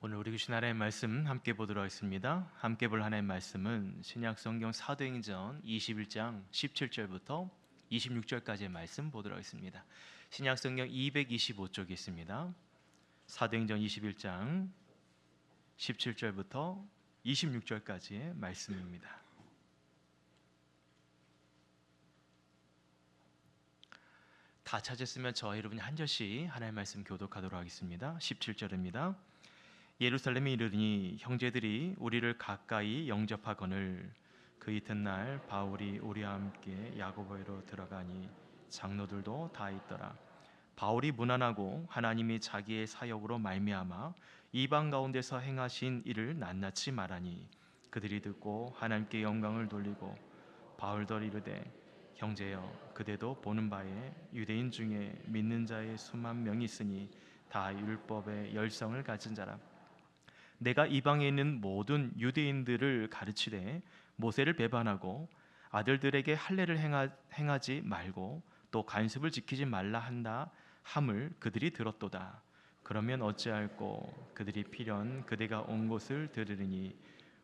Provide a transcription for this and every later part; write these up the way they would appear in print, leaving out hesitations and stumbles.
오늘 우리 주신 하나님의 말씀 함께 보도록 하겠습니다. 함께 볼 하나님의 말씀은 신약 성경 사도행전 21장 17절부터 26절까지의 말씀 보도록 하겠습니다. 신약 성경 225쪽에 있습니다. 사도행전 21장 17절부터 26절까지의 말씀입니다. 다 찾았으면 저와 여러분이 한 절씩 하나님의 말씀 교독하도록 하겠습니다. 17절입니다. 예루살렘에 이르니 형제들이 우리를 가까이 영접하거늘 그 이튿날 바울이 우리와 함께 야고보로 들어가니 장로들도 다 있더라. 바울이 무난하고 하나님이 자기의 사역으로 말미암아 이방 가운데서 행하신 일을 낱낱이 말하니 그들이 듣고 하나님께 영광을 돌리고 바울도 이르되 형제여 그대도 보는 바에 유대인 중에 믿는 자의 수만 명이 있으니 다 율법의 열성을 가진 자라. 내가 이방에 있는 모든 유대인들을 가르치되 모세를 배반하고 아들들에게 할례를 행하지 말고 또 간습을 지키지 말라 한다 함을 그들이 들었도다. 그러면 어찌할꼬 그들이 필연 그대가 온 곳을 들으리니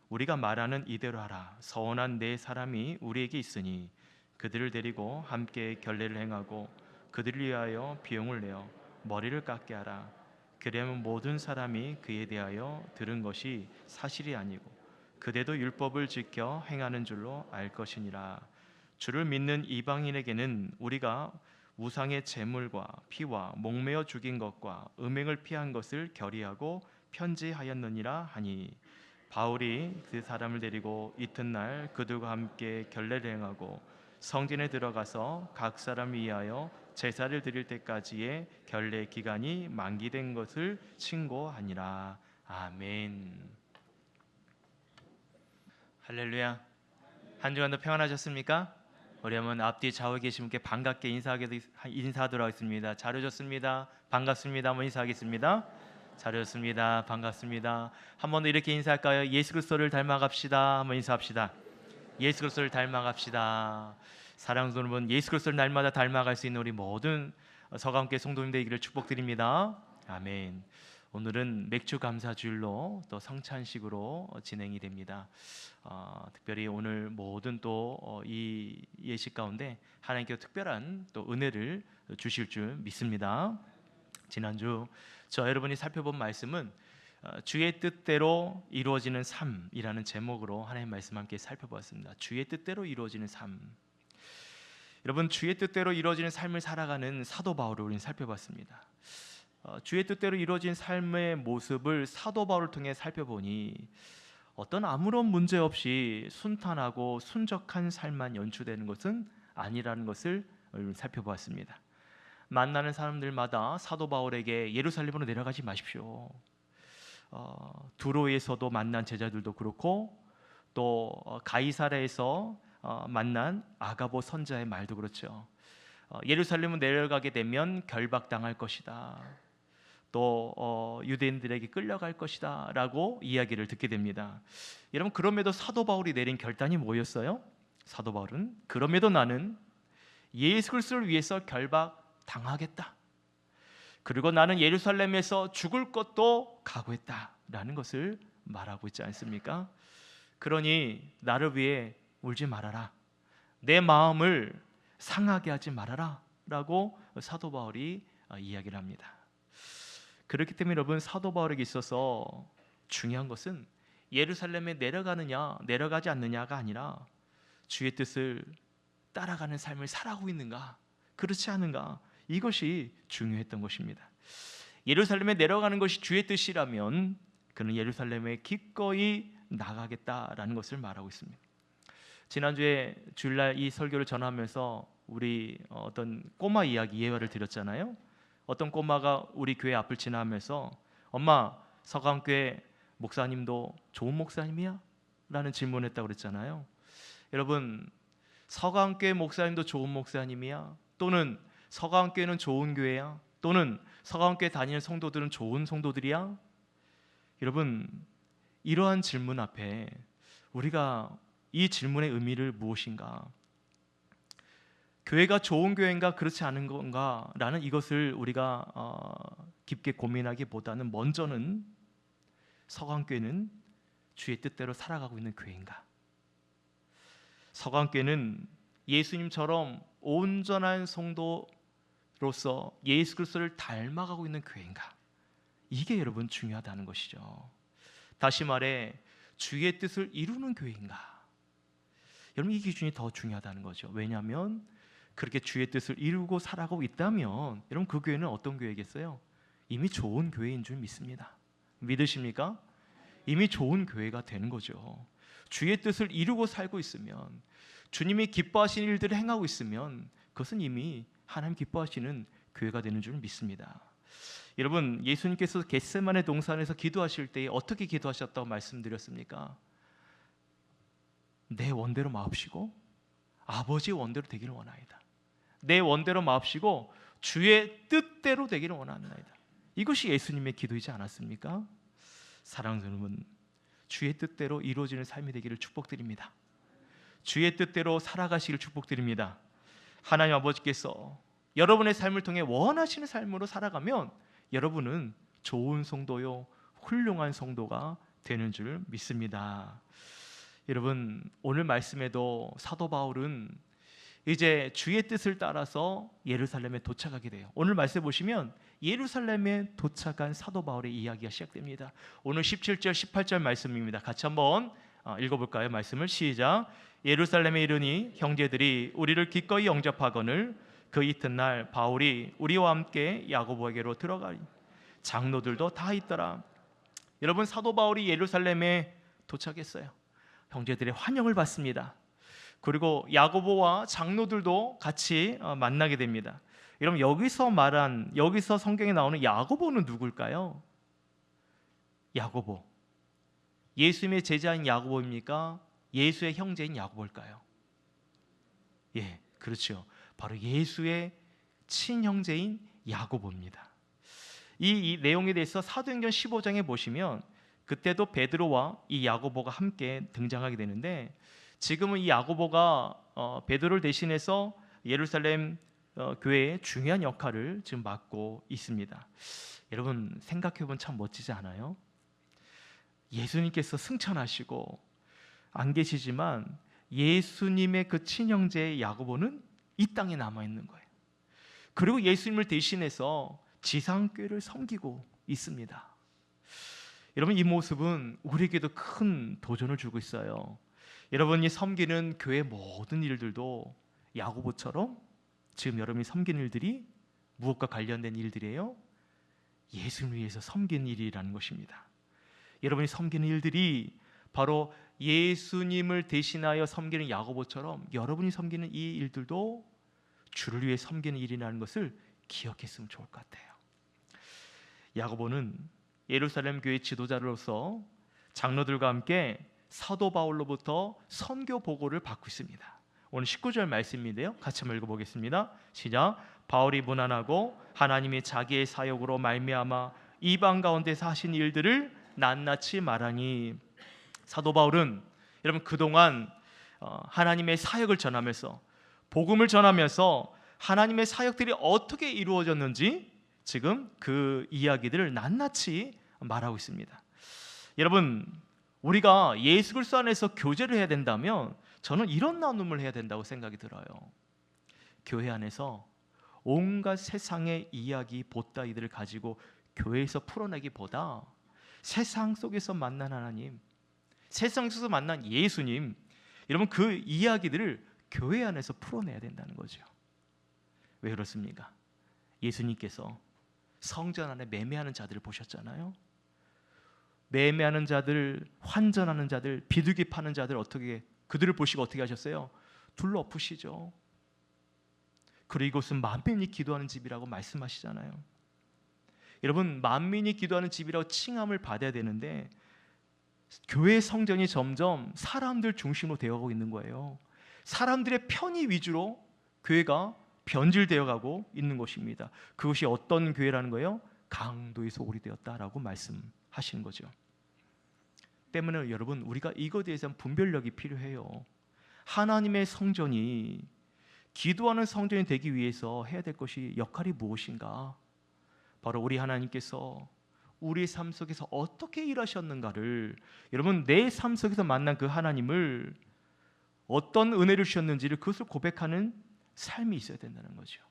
우리가 말하는 이대로 하라. 서원한 네 사람이 우리에게 있으니 그들을 데리고 함께 결례를 행하고 그들을 위하여 비용을 내어 머리를 깎게 하라. 그러면 모든 사람이 그에 대하여 들은 것이 사실이 아니고 그대도 율법을 지켜 행하는 줄로 알 것이니라. 주를 믿는 이방인에게는 우리가 우상의 제물과 피와 목매어 죽인 것과 음행을 피한 것을 결의하고 편지하였느니라 하니 바울이 그 사람을 데리고 이튿날 그들과 함께 결례를 행하고 성전에 들어가서 각 사람 위하여 제사를 드릴 때까지의 결례 기간이 만기된 것을 신고하니라. 아멘. 할렐루야. 한 주간도 평안하셨습니까? 우리 한번 앞뒤 좌우에 계신 분께 반갑게 인사하도록 하겠습니다. 잘 오셨습니다. 반갑습니다. 한번 인사하겠습니다. 잘 오셨습니다. 반갑습니다. 한 번 더 이렇게 인사할까요? 예수 그리스도를 닮아갑시다. 한번 인사합시다. 예수 그리스도를 닮아갑시다. 사랑하는 여러분, 예수 그리스도를 날마다 닮아갈 수 있는 우리 모든 서가함께 성도님 되기를 축복드립니다. 아멘. 오늘은 맥주 감사 주일로 또 성찬식으로 진행이 됩니다. 특별히 오늘 모든 또 이 예식 가운데 하나님께서 특별한 또 은혜를 주실 줄 믿습니다. 지난주 저 여러분이 살펴본 말씀은 주의 뜻대로 이루어지는 삶이라는 제목으로 하나님의 말씀 함께 살펴보았습니다. 주의 뜻대로 이루어지는 삶. 여러분, 주의 뜻대로 이루어지는 삶을 살아가는 사도 바울을 우리는 살펴봤습니다. 주의 뜻대로 이루어진 삶의 모습을 사도 바울을 통해 살펴보니 어떤 아무런 문제 없이 순탄하고 순적한 삶만 연출되는 것은 아니라는 것을 살펴보았습니다. 만나는 사람들마다 사도 바울에게 예루살렘으로 내려가지 마십시오. 두로에서도 만난 제자들도 그렇고 또 가이사랴에서 만난 아가보 선자의 말도 그렇죠. 예루살렘으로 내려가게 되면 결박당할 것이다. 또 유대인들에게 끌려갈 것이다 라고 이야기를 듣게 됩니다. 여러분, 그럼에도 사도 바울이 내린 결단이 뭐였어요? 사도 바울은 그럼에도 나는 예수 그리스도를 위해서 결박당하겠다. 그리고 나는 예루살렘에서 죽을 것도 각오했다라는 것을 말하고 있지 않습니까? 그러니 나를 위해 울지 말아라. 내 마음을 상하게 하지 말아라 라고 사도 바울이 이야기를 합니다. 그렇기 때문에 여러분, 사도 바울에게 있어서 중요한 것은 예루살렘에 내려가느냐 내려가지 않느냐가 아니라 주의 뜻을 따라가는 삶을 살아가고 있는가 그렇지 않은가, 이것이 중요했던 것입니다. 예루살렘에 내려가는 것이 주의 뜻이라면 그는 예루살렘에 기꺼이 나가겠다라는 것을 말하고 있습니다. 지난주에 주일날 이 설교를 전하면서 우리 어떤 꼬마 이야기 예화를 드렸잖아요. 어떤 꼬마가 우리 교회 앞을 지나면서 엄마, 서강교회 목사님도 좋은 목사님이야? 라는 질문했다고 그랬잖아요. 여러분, 서강교회 목사님도 좋은 목사님이야? 또는 서강교회는 좋은 교회야? 또는 서강교회 다니는 성도들은 좋은 성도들이야? 여러분, 이러한 질문 앞에 우리가 이 질문의 의미를 무엇인가? 교회가 좋은 교회인가 그렇지 않은 건가? 라는 이것을 우리가 깊게 고민하기보다는 먼저는 서강교회는 주의 뜻대로 살아가고 있는 교회인가? 서강교회는 예수님처럼 온전한 성도로서 예수 그리스도를 닮아가고 있는 교회인가? 이게 여러분 중요하다는 것이죠. 다시 말해 주의 뜻을 이루는 교회인가? 여러분 이 기준이 더 중요하다는 거죠. 왜냐하면 그렇게 주의 뜻을 이루고 살아가고 있다면 여러분 그 교회는 어떤 교회겠어요? 이미 좋은 교회인 줄 믿습니다. 믿으십니까? 이미 좋은 교회가 되는 거죠. 주의 뜻을 이루고 살고 있으면, 주님이 기뻐하시는 일들을 행하고 있으면 그것은 이미 하나님 기뻐하시는 교회가 되는 줄 믿습니다. 여러분 예수님께서 겟세마네 동산에서 기도하실 때 어떻게 기도하셨다고 말씀드렸습니까? 내 원대로 마옵시고 아버지의 원대로 되기를 원하이다. 내 원대로 마옵시고 주의 뜻대로 되기를 원하나이다. 이것이 예수님의 기도이지 않았습니까? 사랑하는 여러분, 주의 뜻대로 이루어지는 삶이 되기를 축복드립니다. 주의 뜻대로 살아가시길 축복드립니다. 하나님 아버지께서 여러분의 삶을 통해 원하시는 삶으로 살아가면 여러분은 좋은 성도요, 훌륭한 성도가 되는 줄 믿습니다. 여러분 오늘 말씀에도 사도 바울은 이제 주의 뜻을 따라서 예루살렘에 도착하게 돼요. 오늘 말씀 보시면 예루살렘에 도착한 사도 바울의 이야기가 시작됩니다. 오늘 17절 18절 말씀입니다. 같이 한번 읽어볼까요? 말씀을 시작. 예루살렘에 이르니 형제들이 우리를 기꺼이 영접하거늘 그 이튿날 바울이 우리와 함께 야고보에게로 들어가니 장로들도 다 있더라. 여러분 사도 바울이 예루살렘에 도착했어요. 형제들의 환영을 받습니다. 그리고 야고보와 장로들도 같이 만나게 됩니다. 여러분 여기서 성경에 나오는 야고보는 누굴까요? 야고보, 예수님의 제자인 야고보입니까? 예수의 형제인 야고보일까요? 예, 그렇죠. 바로 예수의 친형제인 야고보입니다. 이 내용에 대해서 사도행전 15장에 보시면 그때도 베드로와 이 야고보가 함께 등장하게 되는데, 지금은 이 야고보가 베드로를 대신해서 예루살렘 교회의 중요한 역할을 지금 맡고 있습니다. 여러분 생각해보면 참 멋지지 않아요? 예수님께서 승천하시고 안 계시지만 예수님의 그 친형제 야고보는 이 땅에 남아있는 거예요. 그리고 예수님을 대신해서 지상교회를 섬기고 있습니다. 여러분 이 모습은 우리에게도 큰 도전을 주고 있어요. 여러분이 섬기는 교회 모든 일들도 야고보처럼 지금 여러분이 섬기는 일들이 무엇과 관련된 일들이에요? 예수님을 위해서 섬기는 일이라는 것입니다. 여러분이 섬기는 일들이 바로 예수님을 대신하여 섬기는 야고보처럼 여러분이 섬기는 이 일들도 주를 위해 섬기는 일이라는 것을 기억했으면 좋을 것 같아요. 야고보는 예루살렘 교회 지도자로서 장로들과 함께 사도 바울로부터 선교 보고를 받고 있습니다. 오늘 19절 말씀인데요, 같이 한번 읽어보겠습니다. 시작. 바울이 무난하고 하나님이 자기의 사역으로 말미암아 이방 가운데서 하신 일들을 낱낱이 말하니, 사도 바울은 여러분 그동안 하나님의 사역을 전하면서 복음을 전하면서 하나님의 사역들이 어떻게 이루어졌는지 지금 그 이야기들을 낱낱이 말하고 있습니다. 여러분 우리가 예수 그리스도 안에서 교제를 해야 된다면 저는 이런 나눔을 해야 된다고 생각이 들어요. 교회 안에서 온갖 세상의 이야기 보따리들을 가지고 교회에서 풀어내기보다 세상 속에서 만난 하나님, 세상 속에서 만난 예수님, 여러분 그 이야기들을 교회 안에서 풀어내야 된다는 거죠. 왜 그렇습니까? 예수님께서 성전 안에 매매하는 자들을 보셨잖아요. 매매하는 자들, 환전하는 자들, 비둘기 파는 자들 그들을 보시고 어떻게 하셨어요? 둘러엎으시죠. 그리고 이곳은 만민이 기도하는 집이라고 말씀하시잖아요. 여러분 만민이 기도하는 집이라고 칭함을 받아야 되는데 교회 성전이 점점 사람들 중심으로 되어가고 있는 거예요. 사람들의 편의 위주로 교회가 변질되어 가고 있는 것입니다. 그것이 어떤 교회라는 거예요? 강도의 소굴이 되었다라고 말씀하시는 거죠. 때문에 여러분 우리가 이것에 대해서는 분별력이 필요해요. 하나님의 성전이 기도하는 성전이 되기 위해서 해야 될 것이 역할이 무엇인가? 바로 우리 하나님께서 우리의 삶 속에서 어떻게 일하셨는가를, 여러분 내 삶 속에서 만난 그 하나님을 어떤 은혜를 주셨는지를 그것을 고백하는 삶이 있어야 된다는 거죠.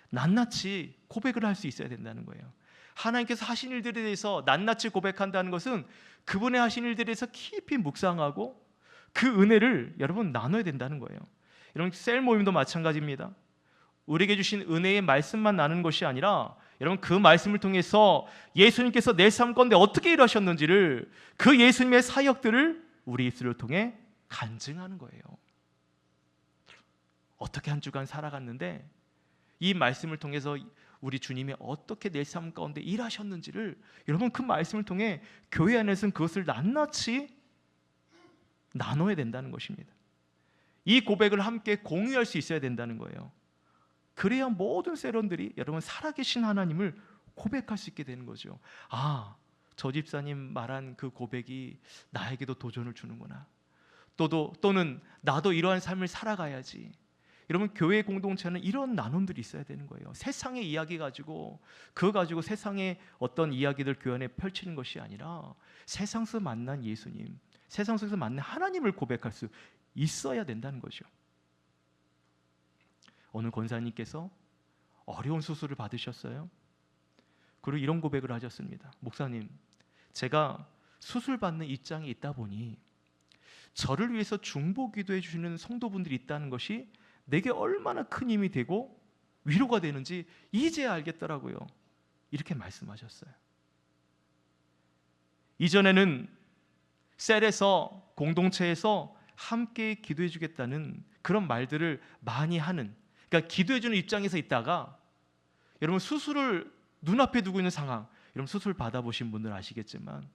낱낱이 고백을 할 수 있어야 된다는 거예요. 하나님께서 하신 일들에 대해서 낱낱이 고백한다는 것은 그분의 하신 일들에 대해서 깊이 묵상하고 그 은혜를 여러분 나눠야 된다는 거예요. 여러분 셀 모임도 마찬가지입니다. 우리에게 주신 은혜의 말씀만 나누는 것이 아니라 여러분 그 말씀을 통해서 예수님께서 내 삶 가운데 어떻게 일하셨는지를, 그 예수님의 사역들을 우리 입술을 통해 간증하는 거예요. 어떻게 한 주간 살아갔는데 이 말씀을 통해서 우리 주님이 어떻게 내 삶 가운데 일하셨는지를 여러분 그 말씀을 통해 교회 안에서는 그것을 낱낱이 나눠야 된다는 것입니다. 이 고백을 함께 공유할 수 있어야 된다는 거예요. 그래야 모든 세런들이 여러분 살아계신 하나님을 고백할 수 있게 되는 거죠. 아, 저 집사님 말한 그 고백이 나에게도 도전을 주는구나. 또는 나도 이러한 삶을 살아가야지. 여러분 교회 공동체는 이런 나눔들이 있어야 되는 거예요. 세상의 이야기 가지고 그거 가지고 세상의 어떤 이야기들 교회 안에 펼치는 것이 아니라 세상 속에서 만난 예수님, 세상 속에서 만난 하나님을 고백할 수 있어야 된다는 거죠. 오늘 권사님께서 어려운 수술을 받으셨어요. 그리고 이런 고백을 하셨습니다. 목사님, 제가 수술 받는 입장에 있다 보니 저를 위해서 중보 기도해 주시는 성도분들이 있다는 것이 내게 얼마나 큰 힘이 되고 위로가 되는지 이제야 알겠더라고요. 이렇게 말씀하셨어요. 이전에는 셀에서 공동체에서 함께 기도해 주겠다는 그런 말들을 많이 하는, 그러니까 기도해 주는 입장에서 있다가 여러분 수술을 눈앞에 두고 있는 상황, 여러분 수술 받아보신 분들 아시겠지만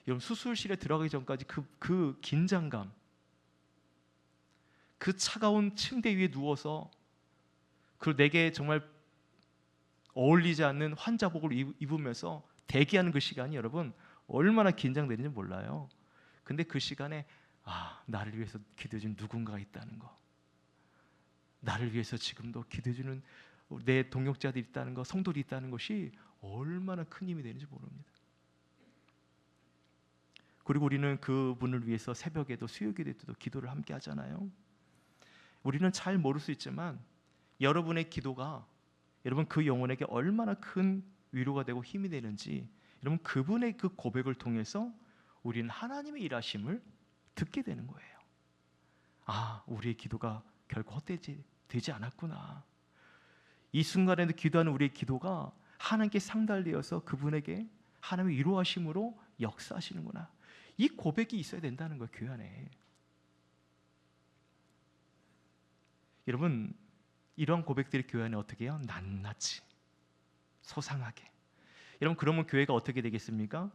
여러분 수술실에 들어가기 전까지 그 긴장감, 그 차가운 침대 위에 누워서 그 내게 정말 어울리지 않는 환자복을 입으면서 대기하는 그 시간이 여러분 얼마나 긴장되는지 몰라요. 근데 그 시간에 나를 위해서 기도해주는 누군가가 있다는 거, 나를 위해서 지금도 기도해주는 내 동역자들이 있다는 거, 성도들이 있다는 것이 얼마나 큰 힘이 되는지 모릅니다. 그리고 우리는 그분을 위해서 새벽에도 수요기도에도 기도를 함께 하잖아요. 우리는 잘 모를 수 있지만 여러분의 기도가 여러분 그 영혼에게 얼마나 큰 위로가 되고 힘이 되는지, 여러분 그분의 그 고백을 통해서 우리는 하나님의 일하심을 듣게 되는 거예요. 우리의 기도가 결코 헛되지 않았구나. 이 순간에도 기도하는 우리의 기도가 하나님께 상달되어서 그분에게 하나님의 위로하심으로 역사하시는구나. 이 고백이 있어야 된다는 거예요, 교회 안에. 여러분 이런 고백들이 교회 안에 어떻게 해요? 낱낱이 소상하게. 여러분 그러면 교회가 어떻게 되겠습니까?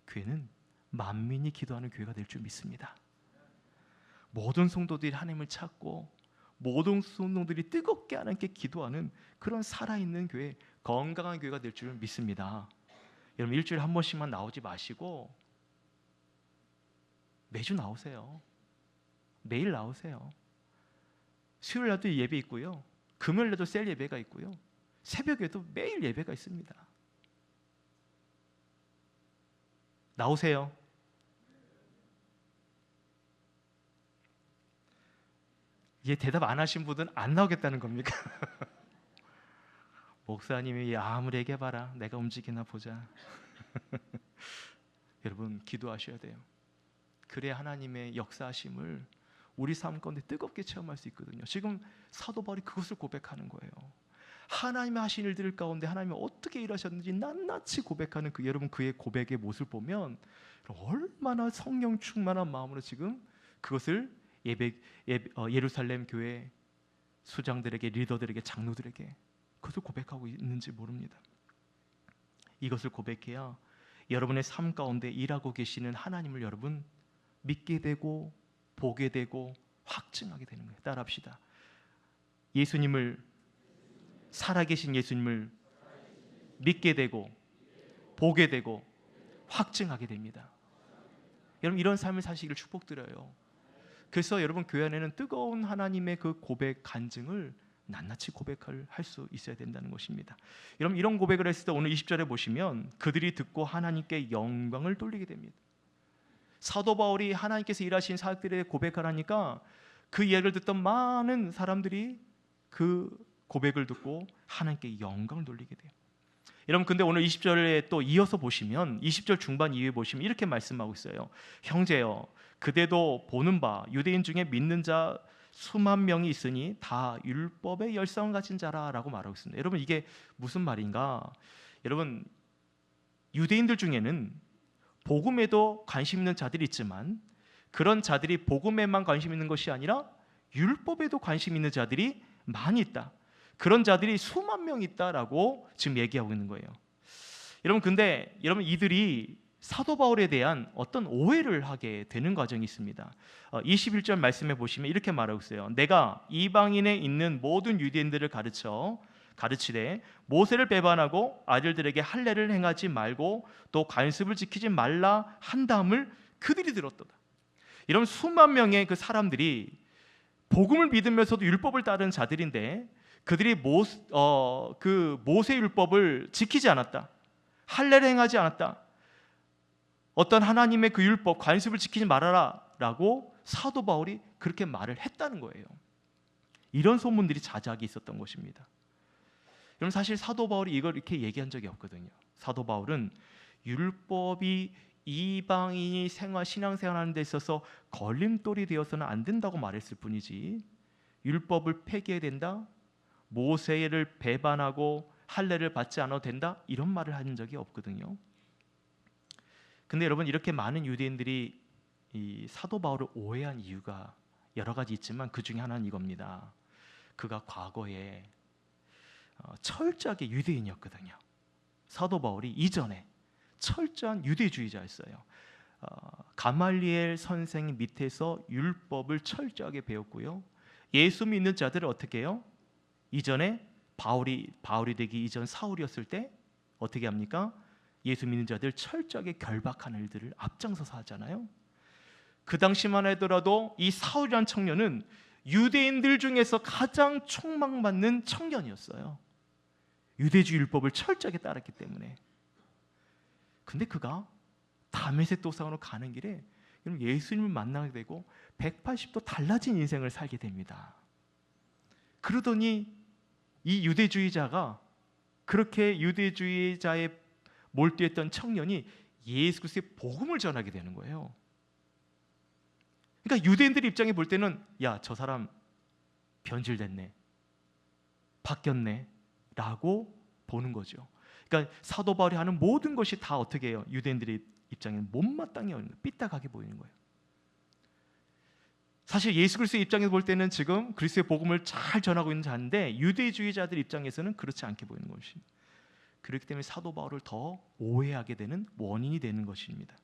교회는 만민이 기도하는 교회가 될 줄 믿습니다. 모든 성도들이 하나님을 찾고 모든 성도들이 뜨겁게 하나님께 기도하는 그런 살아있는 교회, 건강한 교회가 될 줄 믿습니다. 여러분 일주일에 한 번씩만 나오지 마시고 매주 나오세요. 매일 나오세요. 수요일 날도 예배 있고요, 금요일 날도 셀 예배가 있고요, 새벽에도 매일 예배가 있습니다. 나오세요. 얘 대답 안 하신 분은 안 나오겠다는 겁니까? 목사님이 아무리 얘기해봐라, 내가 움직이나 보자. 여러분 기도하셔야 돼요. 그래야 하나님의 역사하심을 우리 삶 가운데 뜨겁게 체험할 수 있거든요. 지금 사도 바울이 그것을 고백하는 거예요. 하나님의 하신 일들 가운데 하나님이 어떻게 일하셨는지 낱낱이 고백하는 여러분 그의 고백의 모습을 보면 얼마나 성령 충만한 마음으로 지금 그것을 예루살렘 교회 수장들에게, 리더들에게, 장로들에게 그것을 고백하고 있는지 모릅니다. 이것을 고백해야 여러분의 삶 가운데 일하고 계시는 하나님을 여러분 믿게 되고 보게 되고 확증하게 되는 거예요. 따라합시다. 예수님을, 살아계신 예수님을 믿게 되고 보게 되고 확증하게 됩니다. 여러분 이런 삶을 사시기를 축복드려요. 그래서 여러분 교회 안에는 뜨거운 하나님의 그 고백 간증을 낱낱이 고백을 할 수 있어야 된다는 것입니다. 여러분, 이런 고백을 했을 때 오늘 20절에 보시면 그들이 듣고 하나님께 영광을 돌리게 됩니다. 사도 바울이 하나님께서 일하신 사역들에 고백을 하니까 그 이야기를 듣던 많은 사람들이 그 고백을 듣고 하나님께 영광을 돌리게 돼요. 여러분, 근데 오늘 20절에 또 이어서 보시면 20절 중반 이후에 보시면 이렇게 말씀하고 있어요. 형제여, 그대도 보는 바 유대인 중에 믿는 자 수만 명이 있으니 다 율법의 열성을 가진 자라라고 말하고 있습니다. 여러분, 이게 무슨 말인가? 여러분, 유대인들 중에는 복음에도 관심 있는 자들이 있지만 그런 자들이 복음에만 관심 있는 것이 아니라 율법에도 관심 있는 자들이 많이 있다. 그런 자들이 수만 명 있다라고 지금 얘기하고 있는 거예요. 여러분, 근데 여러분, 이들이 사도 바울에 대한 어떤 오해를 하게 되는 과정이 있습니다. 21절 말씀해 보시면 이렇게 말하고 있어요. 내가 이방인에 있는 모든 유대인들을 가르치되 모세를 배반하고 아들들에게 할례를 행하지 말고 또 관습을 지키지 말라 한다음을 그들이 들었도다. 이런 수만 명의 그 사람들이 복음을 믿으면서도 율법을 따르는 자들인데 그들이 모세 율법을 지키지 않았다, 할례를 행하지 않았다, 어떤 하나님의 그 율법 관습을 지키지 말아라 라고 사도 바울이 그렇게 말을 했다는 거예요. 이런 소문들이 자자하게 있었던 것입니다. 여러분, 사실 사도 바울이 이걸 이렇게 얘기한 적이 없거든요. 사도 바울은 율법이 이방인이 신앙생활하는 데 있어서 걸림돌이 되어서는 안 된다고 말했을 뿐이지 율법을 폐기해야 된다, 모세를 배반하고 할례를 받지 않아도 된다, 이런 말을 한 적이 없거든요. 근데 여러분, 이렇게 많은 유대인들이 이 사도 바울을 오해한 이유가 여러 가지 있지만 그 중에 하나는 이겁니다. 그가 과거에 철저하게 유대인이었거든요. 사도 바울이 이전에 철저한 유대주의자였어요. 가말리엘 선생 밑에서 율법을 철저하게 배웠고요. 예수 믿는 자들을 어떻게 해요? 이전에 바울이 되기 이전 사울이었을 때 어떻게 합니까? 예수 믿는 자들 철저하게 결박하는 일들을 앞장서서 하잖아요. 그 당시만 하더라도 이 사울이라는 청년은 유대인들 중에서 가장 촉망받는 청년이었어요. 유대주의 율법을 철저하게 따랐기 때문에. 근데 그가 다메섹 도상으로 가는 길에 예수님을 만나게 되고 180도 달라진 인생을 살게 됩니다. 그러더니 이 유대주의자가, 그렇게 유대주의자에 몰두했던 청년이 예수 그리스도의 복음을 전하게 되는 거예요. 그러니까 유대인들 입장에 볼 때는 야, 저 사람 변질됐네, 바뀌었네 라고 보는 거죠. 그러니까 사도 바울이 하는 모든 것이 다 어떻게 해요? 유대인들의 입장에는 못마땅해 삐딱하게 보이는 거예요. 사실 예수 그리스도의 입장에서 볼 때는 지금 그리스도의 복음을 잘 전하고 있는 자인데 유대주의자들 입장에서는 그렇지 않게 보이는 것입니다. 그렇기 때문에 사도 바울을 더 오해하게 되는 원인이 되는 것입니다.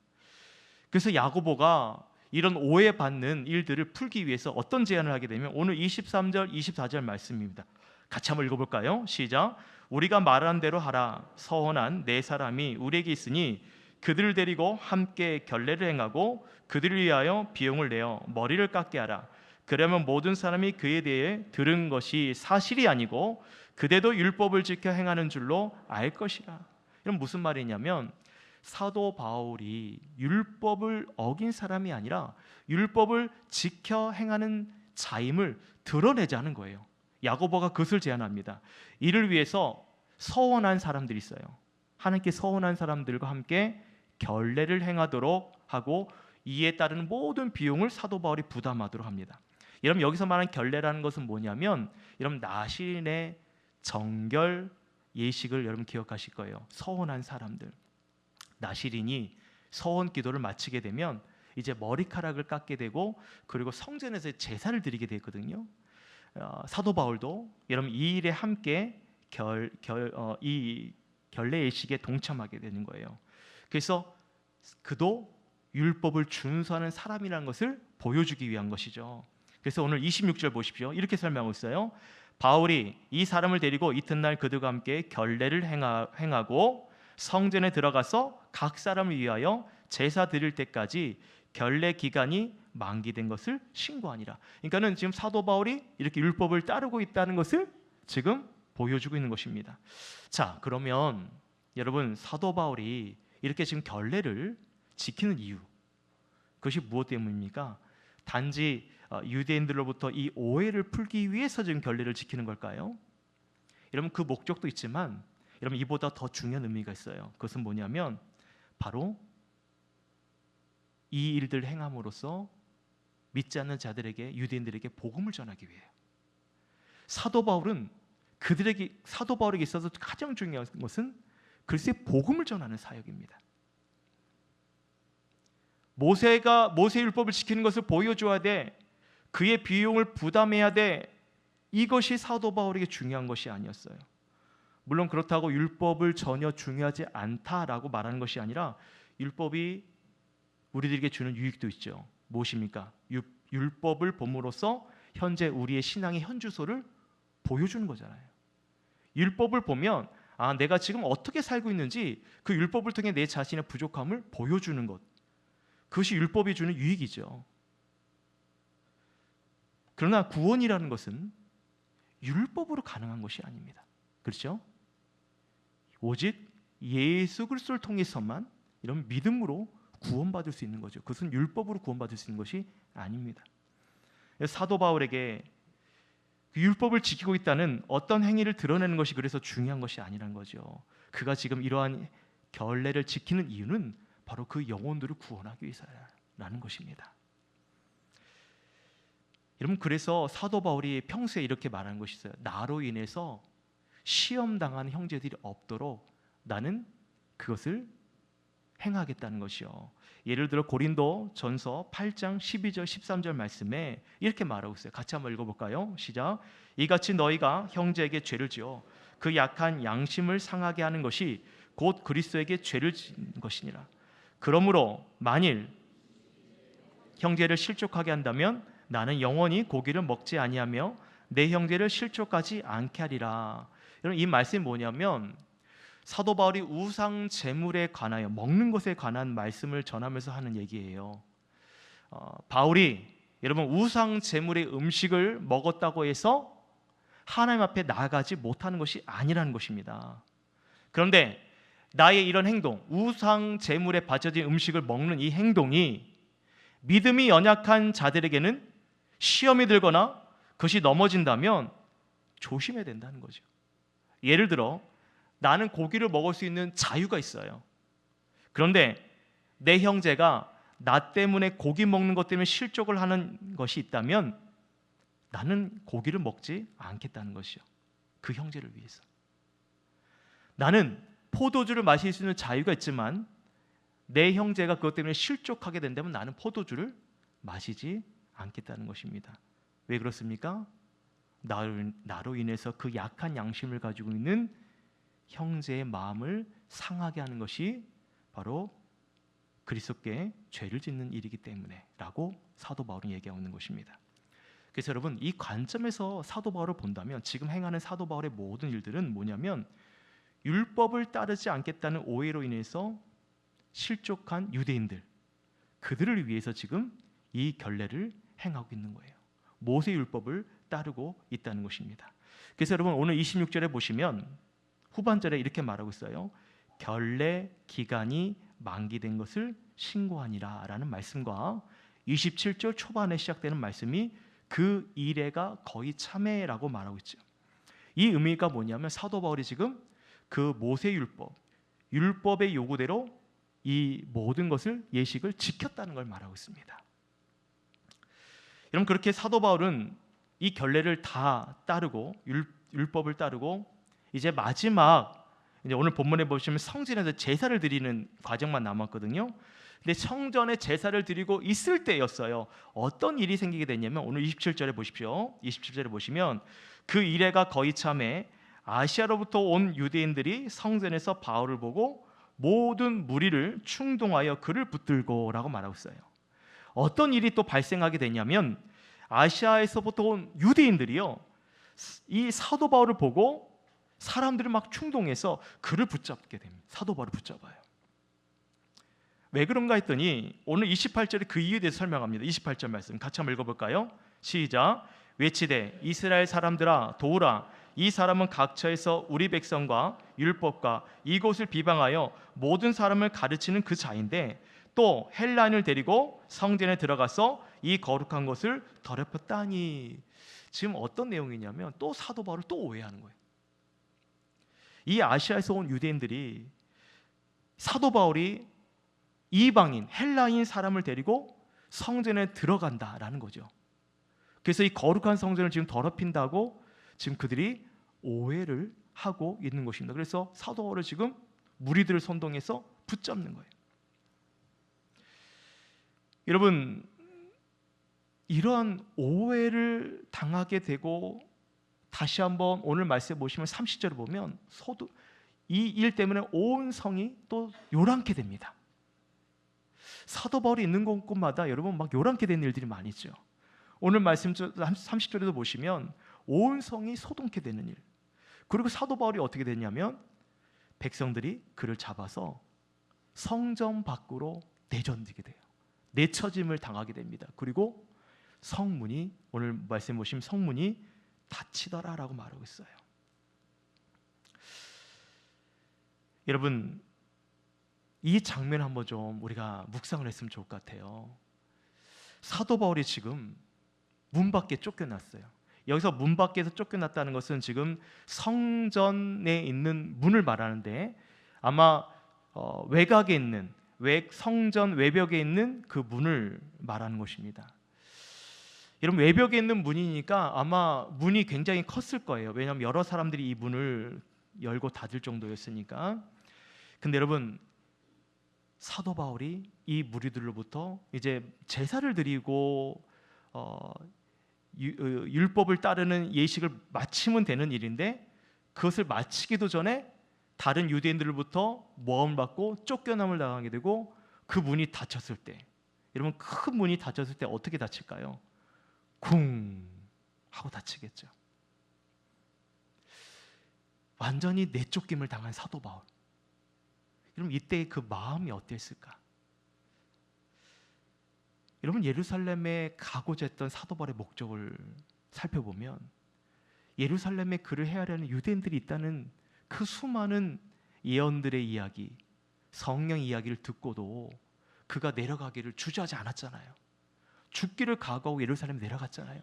그래서 야고보가 이런 오해받는 일들을 풀기 위해서 어떤 제안을 하게 되면 오늘 23절, 24절 말씀입니다. 같이 한번 읽어볼까요? 시작. 우리가 말한 대로 하라. 서원한 네 사람이 우리에게 있으니 그들을 데리고 함께 결례를 행하고 그들을 위하여 비용을 내어 머리를 깎게 하라. 그러면 모든 사람이 그에 대해 들은 것이 사실이 아니고 그대도 율법을 지켜 행하는 줄로 알 것이라. 이건 무슨 말이냐면 사도 바울이 율법을 어긴 사람이 아니라 율법을 지켜 행하는 자임을 드러내자는 거예요. 야고보가 그것을 제안합니다. 이를 위해서 서원한 사람들이 있어요. 하나님께 서원한 사람들과 함께 결례를 행하도록 하고 이에 따르는 모든 비용을 사도 바울이 부담하도록 합니다. 여러분, 여기서 말하는 결례라는 것은 뭐냐면 여러분, 나실인의 정결 예식을 여러분 기억하실 거예요. 서원한 사람들, 나실인이 서원 기도를 마치게 되면 이제 머리카락을 깎게 되고 그리고 성전에서 제사를 드리게 되거든요. 사도 바울도 여러분 이 일에 함께 이 결례 예식에 동참하게 되는 거예요. 그래서 그도 율법을 준수하는 사람이라는 것을 보여주기 위한 것이죠. 그래서 오늘 26절 보십시오. 이렇게 설명하고 있어요. 바울이 이 사람을 데리고 이튿날 그들과 함께 결례를 행하고 성전에 들어가서 각 사람을 위하여 제사 드릴 때까지 결례 기간이 만기된 것을 신고하니라. 그러니까는 지금 사도 바울이 이렇게 율법을 따르고 있다는 것을 지금 보여주고 있는 것입니다. 자, 그러면 여러분, 사도 바울이 이렇게 지금 결례를 지키는 이유, 그것이 무엇 때문입니까? 단지 유대인들로부터 이 오해를 풀기 위해서 지금 결례를 지키는 걸까요? 여러분, 그 목적도 있지만 여러분, 이보다 더 중요한 의미가 있어요. 그것은 뭐냐면 바로 이 일들을 행함으로써 믿지 않는 자들에게, 유대인들에게 복음을 전하기 위해요. 사도 바울에게 있어서 가장 중요한 것은 글쎄 복음을 전하는 사역입니다. 모세 율법을 지키는 것을 보여줘야 돼. 그의 비용을 부담해야 돼. 이것이 사도 바울에게 중요한 것이 아니었어요. 물론 그렇다고 율법을 전혀 중요하지 않다라고 말하는 것이 아니라 율법이 우리들에게 주는 유익도 있죠. 무엇입니까? 율법을 봄으로써 현재 우리의 신앙의 현주소를 보여주는 거잖아요. 율법을 보면 내가 지금 어떻게 살고 있는지 그 율법을 통해 내 자신의 부족함을 보여주는 것, 그것이 율법이 주는 유익이죠. 그러나 구원이라는 것은 율법으로 가능한 것이 아닙니다. 그렇죠? 오직 예수 그리스도를 통해서만 이런 믿음으로 구원받을 수 있는 거죠. 그것은 율법으로 구원받을 수 있는 것이 아닙니다. 사도 바울에게 그 율법을 지키고 있다는 어떤 행위를 드러내는 것이 그래서 중요한 것이 아니란 거죠. 그가 지금 이러한 결례를 지키는 이유는 바로 그 영혼들을 구원하기 위해서라는 것입니다. 여러분, 그래서 사도 바울이 평소에 이렇게 말하는 것이 있어요. 나로 인해서 시험당하는 형제들이 없도록 나는 그것을 행하겠다는 것이요. 예를 들어 고린도 전서 8장 12절 13절 말씀에 이렇게 말하고 있어요. 같이 한번 읽어볼까요? 시작. 이같이 너희가 형제에게 죄를 지어 그 약한 양심을 상하게 하는 것이 곧 그리스도에게 죄를 짓는 것이니라. 그러므로 만일 형제를 실족하게 한다면 나는 영원히 고기를 먹지 아니하며 내 형제를 실족하지 않게 하리라. 여러분, 이 말씀이 뭐냐면 사도 바울이 우상 제물에 관하여 먹는 것에 관한 말씀을 전하면서 하는 얘기예요. 바울이 여러분 우상 제물의 음식을 먹었다고 해서 하나님 앞에 나아가지 못하는 것이 아니라는 것입니다. 그런데 나의 이런 행동, 우상 제물에 바쳐진 음식을 먹는 이 행동이 믿음이 연약한 자들에게는 시험이 들거나 그것이 넘어진다면 조심해야 된다는 거죠. 예를 들어 나는 고기를 먹을 수 있는 자유가 있어요. 그런데 내 형제가 나 때문에 고기 먹는 것 때문에 실족을 하는 것이 있다면 나는 고기를 먹지 않겠다는 것이요. 그 형제를 위해서. 나는 포도주를 마실 수 있는 자유가 있지만 내 형제가 그것 때문에 실족하게 된다면 나는 포도주를 마시지 않겠다는 것입니다. 왜 그렇습니까? 나로 인해서 그 약한 양심을 가지고 있는 형제의 마음을 상하게 하는 것이 바로 그리스도께 죄를 짓는 일이기 때문에 라고 사도 바울은 얘기하고 있는 것입니다. 그래서 여러분, 이 관점에서 사도 바울을 본다면 지금 행하는 사도 바울의 모든 일들은 뭐냐면 율법을 따르지 않겠다는 오해로 인해서 실족한 유대인들, 그들을 위해서 지금 이 결례를 행하고 있는 거예요. 모세 율법을 따르고 있다는 것입니다. 그래서 여러분 오늘 26절에 보시면 후반절에 이렇게 말하고 있어요. 결례 기간이 만기된 것을 신고하니라 라는 말씀과 27절 초반에 시작되는 말씀이 그 이래가 거의 참회라고 말하고 있죠. 이 의미가 뭐냐면 사도 바울이 지금 그 모세 율법의 요구대로 이 모든 것을 예식을 지켰다는 걸 말하고 있습니다. 여러분, 그렇게 사도 바울은 이 결례를 다 따르고 율법을 따르고 이제 마지막 오늘 본문에 보시면 성전에서 제사를 드리는 과정만 남았거든요. 근데 성전에 제사를 드리고 있을 때였어요. 어떤 일이 생기게 됐냐면 오늘 27절에 보십시오. 27절에 보시면 그 이래가 거의 참에 아시아로부터 온 유대인들이 성전에서 바울을 보고 모든 무리를 충동하여 그를 붙들고 라고 말하고 있어요. 어떤 일이 또 발생하게 되냐면 아시아에서부터 온 유대인들이요, 이 사도 바울을 보고 사람들을 막 충동해서 그를 붙잡게 됩니다. 사도 바울을 붙잡아요. 왜 그런가 했더니 오늘 28절에 그 이유에 대해서 설명합니다. 28절 말씀 같이 한번 읽어볼까요? 시작. 외치되 이스라엘 사람들아 도우라. 이 사람은 각처에서 우리 백성과 율법과 이곳을 비방하여 모든 사람을 가르치는 그 자인데 또 헬라인을 데리고 성전에 들어가서 이 거룩한 것을 더럽혔다니. 지금 어떤 내용이냐면 또 사도 바울을 또 오해하는 거예요. 이 아시아에서 온 유대인들이 사도 바울이 이방인 헬라인 사람을 데리고 성전에 들어간다라는 거죠. 그래서 이 거룩한 성전을 지금 더럽힌다고 지금 그들이 오해를 하고 있는 것입니다. 그래서 사도 바울을 지금 무리들을 선동해서 붙잡는 거예요. 여러분, 이러한 오해를 당하게 되고 다시 한번 오늘 말씀에 보시면 30절을 보면 이 일 때문에 온 성이 또 요란케 됩니다. 사도 바울이 있는 곳마다 여러분 막 요란케 되는 일들이 많이 있죠. 오늘 말씀 30절에도 보시면 온 성이 소동케 되는 일. 그리고 사도 바울이 어떻게 됐냐면 백성들이 그를 잡아서 성전 밖으로 내던지게 돼요. 내처짐을 당하게 됩니다. 그리고 성문이 오늘 말씀 보시면 성문이 닫히더라라고 말하고 있어요. 여러분, 이 장면 한번 좀 우리가 묵상을 했으면 좋을 것 같아요. 사도 바울이 지금 문 밖에 쫓겨났어요. 여기서 문 밖에서 쫓겨났다는 것은 지금 성전에 있는 문을 말하는데 아마 외곽에 있는 성전 외벽에 있는 그 문을 말하는 것입니다. 여러분, 외벽에 있는 문이니까 아마 문이 굉장히 컸을 거예요. 왜냐하면 여러 사람들이 이 문을 열고 닫을 정도였으니까. 근데 여러분, 사도 바울이 이 무리들로부터 이제 제사를 드리고 율법을 따르는 예식을 마치면 되는 일인데 그것을 마치기도 전에 다른 유대인들로부터 모함을 받고 쫓겨남을 당하게 되고 그 문이 닫혔을 때, 여러분 큰 문이 닫혔을 때 어떻게 닫힐까요? 쿵 하고 닫히겠죠. 완전히 내쫓김을 당한 사도 바울. 여러분 이때 그 마음이 어땠을까? 여러분 예루살렘에 가고자 했던 사도 바울의 목적을 살펴보면 예루살렘에 그를 헤아려는 유대인들이 있다는 그 수많은 예언들의 이야기, 성령 이야기를 듣고도 그가 내려가기를 주저하지 않았잖아요. 죽기를 각오하고 예루살렘에 내려갔잖아요.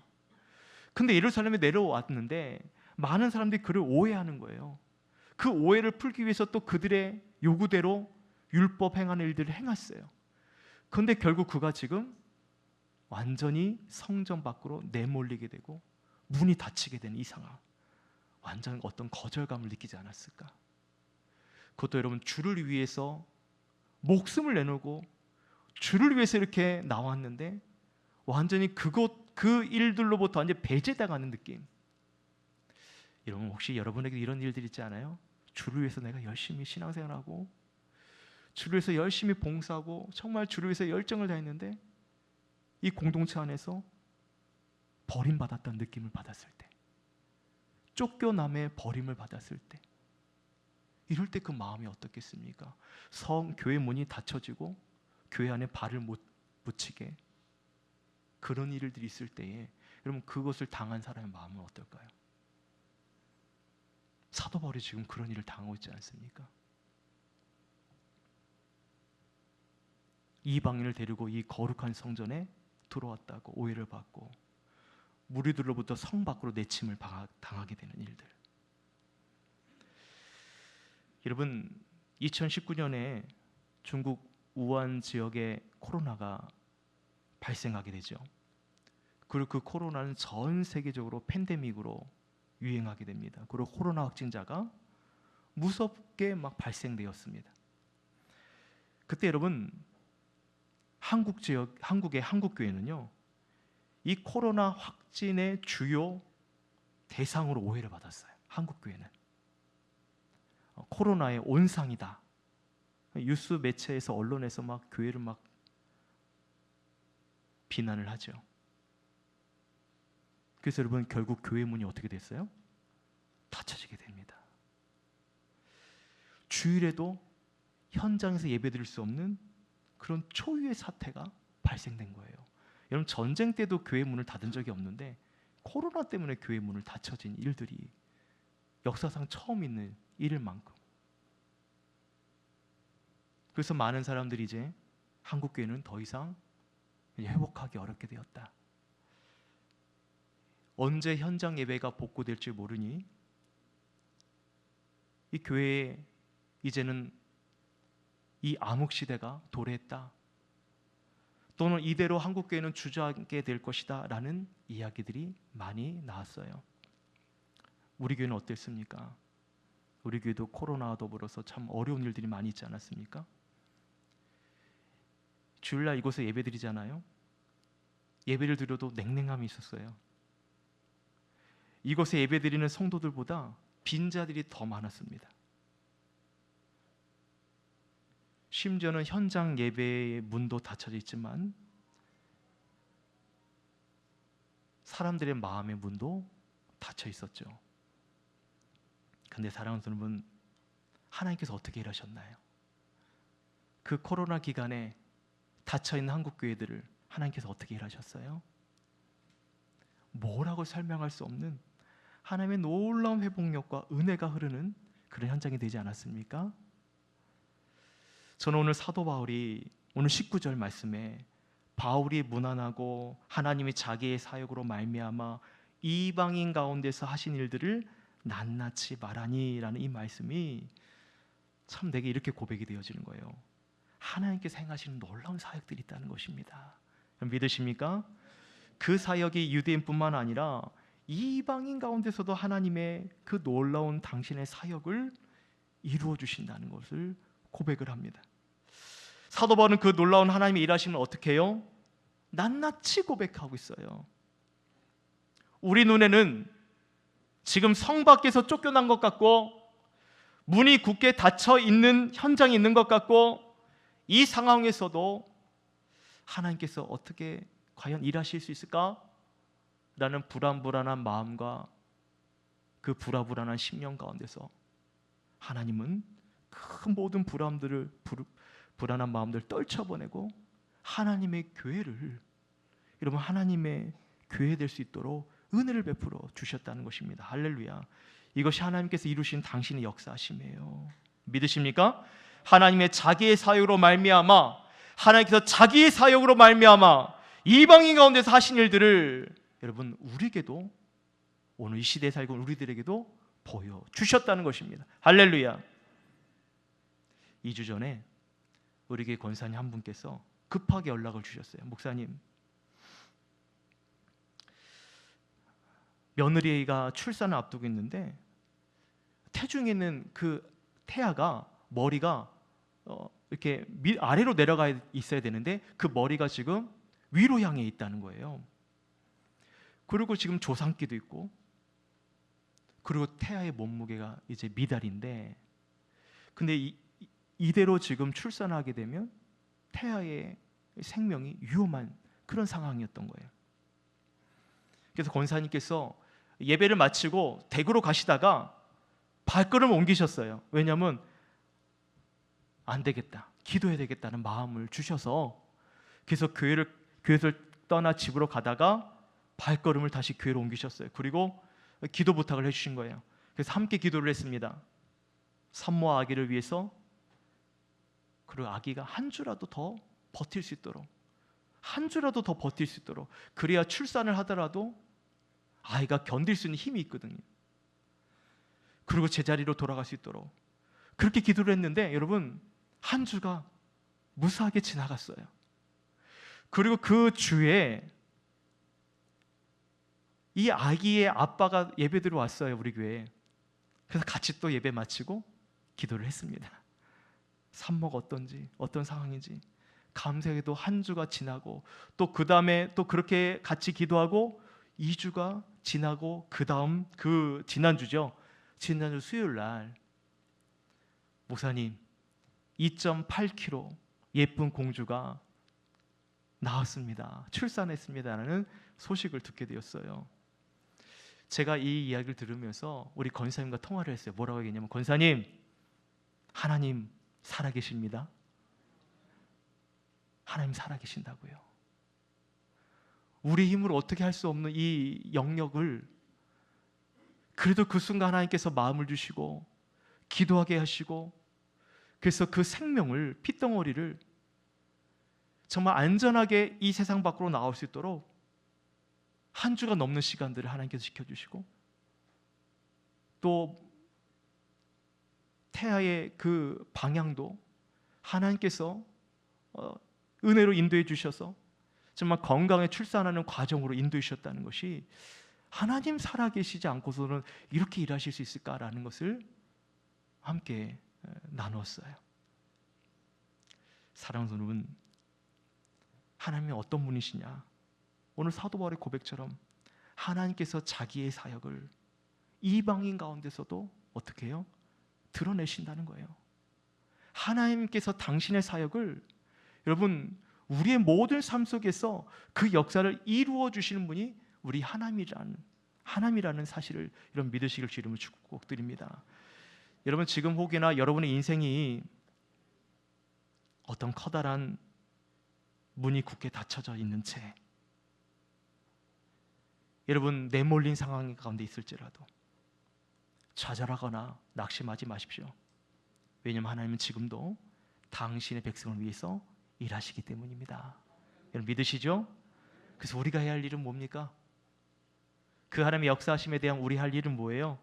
근데 예루살렘에 내려왔는데 많은 사람들이 그를 오해하는 거예요. 그 오해를 풀기 위해서 또 그들의 요구대로 율법 행하는 일들을 행했어요. 그런데 결국 그가 지금 완전히 성전 밖으로 내몰리게 되고 문이 닫히게 되는 이 상황, 완전 어떤 거절감을 느끼지 않았을까? 그것도 여러분 주를 위해서 목숨을 내놓고 주를 위해서 이렇게 나왔는데 완전히 그 일들로부터 완전히 배제당하는 느낌. 여러분 혹시 여러분에게 이런 일들 있지 않아요? 주를 위해서 내가 열심히 신앙생활하고 주를 위해서 열심히 봉사하고 정말 주를 위해서 열정을 다했는데 이 공동체 안에서 버림받았다는 느낌을 받았을 때, 쫓겨남의 버림을 받았을 때, 이럴 때 그 마음이 어떻겠습니까? 교회 문이 닫혀지고 교회 안에 발을 못 붙이게 그런 일들이 있을 때에 여러분 그것을 당한 사람의 마음은 어떨까요? 사도 바울이 지금 그런 일을 당하고 있지 않습니까? 이방인을 데리고 이 거룩한 성전에 들어왔다고 오해를 받고 무리들로부터 성 밖으로 내침을 당하게 되는 일들. 여러분 2019년에 중국 우한 지역에 코로나가 발생하게 되죠. 그리고 그 코로나는 전 세계적으로 팬데믹으로 유행하게 됩니다. 그리고 코로나 확진자가 무섭게 막 발생되었습니다. 그때 여러분 한국의 한국교회는요 이 코로나 확진의 주요 대상으로 오해를 받았어요. 한국교회는 코로나의 온상이다. 뉴스 매체에서 언론에서 막 교회를 막 비난을 하죠. 그래서 여러분 결국 교회 문이 어떻게 됐어요? 닫혀지게 됩니다. 주일에도 현장에서 예배드릴 수 없는 그런 초유의 사태가 발생된 거예요. 여러분, 전쟁 때도 교회 문을 닫은 적이 없는데 코로나 때문에 교회 문을 닫혀진 일들이 역사상 처음 있는 일일 만큼. 그래서 많은 사람들이 이제 한국 교회는 더 이상 회복하기 어렵게 되었다. 언제 현장 예배가 복구될지 모르니 이 교회에 이제는 이 암흑 시대가 도래했다. 또는 이대로 한국 교회는 주저하게 될 것이다 라는 이야기들이 많이 나왔어요. 우리 교회는 어땠습니까? 우리 교회도 코로나와 더불어서 참 어려운 일들이 많이 있지 않았습니까? 주일날 이곳에 예배 드리잖아요. 예배를 드려도 냉랭함이 있었어요. 이곳에 예배 드리는 성도들보다 빈자들이 더 많았습니다. 심지어는 현장 예배의 문도 닫혀져 있지만 사람들의 마음의 문도 닫혀 있었죠. 근데 사랑하는 여러분, 하나님께서 어떻게 일하셨나요? 그 코로나 기간에 닫혀있는 한국 교회들을 하나님께서 어떻게 일하셨어요? 뭐라고 설명할 수 없는 하나님의 놀라운 회복력과 은혜가 흐르는 그런 현장이 되지 않았습니까? 저는 오늘 사도 바울이 오늘 19절 말씀에 바울이 무난하고 하나님이 자기의 사역으로 말미암아 이방인 가운데서 하신 일들을 낱낱이 말하니 라는 이 말씀이 참 내게 이렇게 고백이 되어지는 거예요. 하나님께서 행하시는 놀라운 사역들이 있다는 것입니다. 믿으십니까? 그 사역이 유대인뿐만 아니라 이방인 가운데서도 하나님의 그 놀라운 당신의 사역을 이루어 주신다는 것을 고백을 합니다. 사도 바울은 그 놀라운 하나님의 일하심을 어떻게 해요? 낱낱이 고백하고 있어요. 우리 눈에는 지금 성 밖에서 쫓겨난 것 같고 문이 굳게 닫혀 있는 현장이 있는 것 같고 이 상황에서도 하나님께서 어떻게 과연 일하실 수 있을까? 라는 불안한 마음과 그 불안한 심령 가운데서 하나님은 그 모든 불안한 마음들을 떨쳐보내고 하나님의 교회를, 여러분, 하나님의 교회 될 수 있도록 은혜를 베풀어 주셨다는 것입니다. 할렐루야. 이것이 하나님께서 이루신 당신의 역사심이에요. 믿으십니까? 하나님의 자기의 사역으로 말미암아, 하나님께서 자기의 사역으로 말미암아 이방인 가운데서 하신 일들을 여러분 우리에게도, 오늘 이 시대에 살고 있는 우리들에게도 보여주셨다는 것입니다. 할렐루야. 2주 전에 우리 교회 권사님 한 분께서 급하게 연락을 주셨어요. 목사님, 며느리가 출산을 앞두고 있는데 태중에 있는 그 태아가 머리가 이렇게 아래로 내려가 있어야 되는데 그 머리가 지금 위로 향해 있다는 거예요. 그리고 지금 조상기도 있고, 그리고 태아의 몸무게가 이제 미달인데, 근데 이대로 지금 출산하게 되면 태아의 생명이 위험한 그런 상황이었던 거예요. 그래서 권사님께서 예배를 마치고 댁으로 가시다가 발걸음을 옮기셨어요. 왜냐하면 안 되겠다, 기도해야 되겠다는 마음을 주셔서, 그래서 교회를 떠나 집으로 가다가 발걸음을 다시 교회로 옮기셨어요. 그리고 기도 부탁을 해주신 거예요. 그래서 함께 기도를 했습니다. 산모와 아기를 위해서, 그리고 아기가 한 주라도 더 버틸 수 있도록, 한 주라도 더 버틸 수 있도록, 그래야 출산을 하더라도 아이가 견딜 수 있는 힘이 있거든요. 그리고 제자리로 돌아갈 수 있도록 그렇게 기도를 했는데, 여러분, 한 주가 무사하게 지나갔어요. 그리고 그 주에 이 아기의 아빠가 예배 들어왔어요, 우리 교회에. 그래서 같이 또 예배 마치고 기도를 했습니다. 산모가 어떤지, 어떤 상황인지. 감사하게도 한 주가 지나고, 또 그 다음에 또 그렇게 같이 기도하고 2주가 지나고, 그 다음 그 지난주 수요일 날 목사님 2.8kg 예쁜 공주가 나왔습니다, 출산했습니다라는 소식을 듣게 되었어요. 제가 이 이야기를 들으면서 우리 권사님과 통화를 했어요. 뭐라고 얘기했냐면, 권사님, 하나님 살아계십니다. 하나님 살아계신다고요. 우리 힘으로 어떻게 할 수 없는 이 영역을 그래도 그 순간 하나님께서 마음을 주시고 기도하게 하시고, 그래서 그 생명을, 핏덩어리를 정말 안전하게 이 세상 밖으로 나올 수 있도록 한 주가 넘는 시간들을 하나님께서 지켜주시고, 또 태아의 그 방향도 하나님께서 은혜로 인도해 주셔서 정말 건강에 출산하는 과정으로 인도해 주셨다는 것이, 하나님 살아계시지 않고서는 이렇게 일하실 수 있을까라는 것을 함께 나눴어요. 사랑하는 여러분, 하나님이 어떤 분이시냐? 오늘 사도 바울의 고백처럼 하나님께서 자기의 사역을 이방인 가운데서도 어떻게 해요? 드러내신다는 거예요. 하나님께서 당신의 사역을, 여러분, 우리의 모든 삶 속에서 그 역사를 이루어 주시는 분이 우리 하나님이라는 사실을 여러분 믿으시길 주님을 축복드립니다. 여러분, 지금 혹여나 여러분의 인생이 어떤 커다란 문이 굳게 닫혀져 있는 채 여러분 내몰린 상황 가운데 있을지라도 좌절하거나 낙심하지 마십시오. 왜냐하면 하나님은 지금도 당신의 백성을 위해서 일하시기 때문입니다. 여러분 믿으시죠? 그래서 우리가 해야 할 일은 뭡니까? 그 하나님의 역사하심에 대한 우리 할 일은 뭐예요?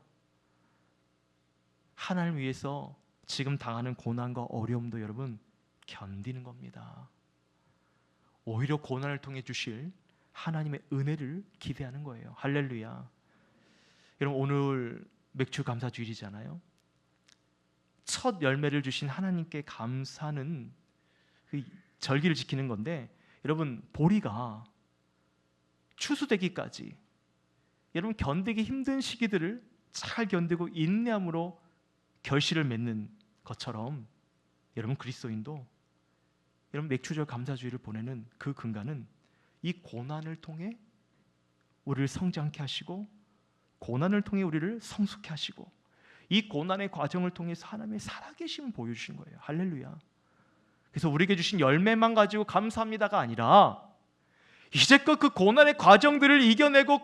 하나님을 위해서 지금 당하는 고난과 어려움도 여러분 견디는 겁니다. 오히려 고난을 통해 주실 하나님의 은혜를 기대하는 거예요. 할렐루야. 여러분, 오늘 맥주 감사 주일이잖아요. 첫 열매를 주신 하나님께 감사는 그 절기를 지키는 건데, 여러분 보리가 추수되기까지 여러분 견디기 힘든 시기들을 잘 견디고 인내함으로 결실을 맺는 것처럼, 여러분 그리스도인도 여러분 맥주절 감사주의를 보내는 그 근간은 이 고난을 통해 우리를 성장케 하시고, 고난을 통해 우리를 성숙케 하시고, 이 고난의 과정을 통해서 하나님의 살아계심을 보여주신 거예요. 할렐루야. 그래서 우리에게 주신 열매만 가지고 감사합니다가 아니라, 이제껏 그 고난의 과정들을 이겨내고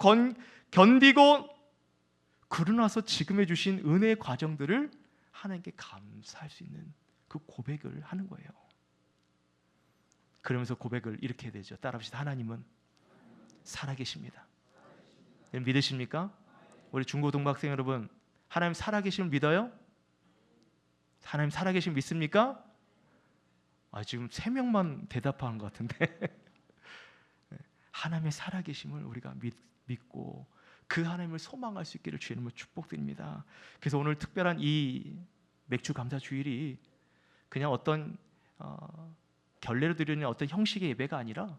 견디고 그러나서 지금에 주신 은혜의 과정들을 하나님께 감사할 수 있는 그 고백을 하는 거예요. 그러면서 고백을 이렇게 해야 되죠. 따라합시다. 하나님은 살아계십니다. 믿으십니까? 우리 중고등학생 여러분, 하나님 살아계심을 믿어요? 하나님 살아계심 믿습니까? 지금 3명만 대답한 것 같은데 하나님의 살아계심을 우리가 믿고 그 하나님을 소망할 수 있기를 주의 이름으로 축복드립니다. 그래서 오늘 특별한 이 맥주 감사 주일이 그냥 어떤 결례로 드리는 어떤 형식의 예배가 아니라,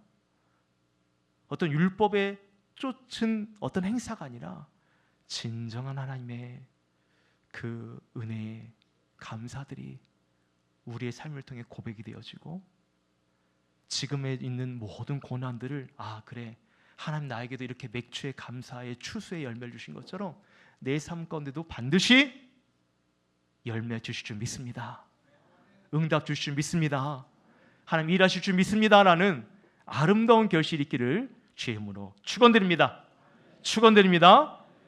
어떤 율법에 쫓은 어떤 행사가 아니라, 진정한 하나님의 그 은혜의 감사들이 우리의 삶을 통해 고백이 되어지고, 지금에 있는 모든 고난들을 그래, 하나님 나에게도 이렇게 맥주의 감사의 추수의 열매를 주신 것처럼 내 삶 가운데도 반드시 열매 주실 줄 믿습니다. 응답 주실 줄 믿습니다. 하나님 일하실 줄 믿습니다라는 아름다운 결실이 있기를 주의 이름으로 축원드립니다. 축원드립니다.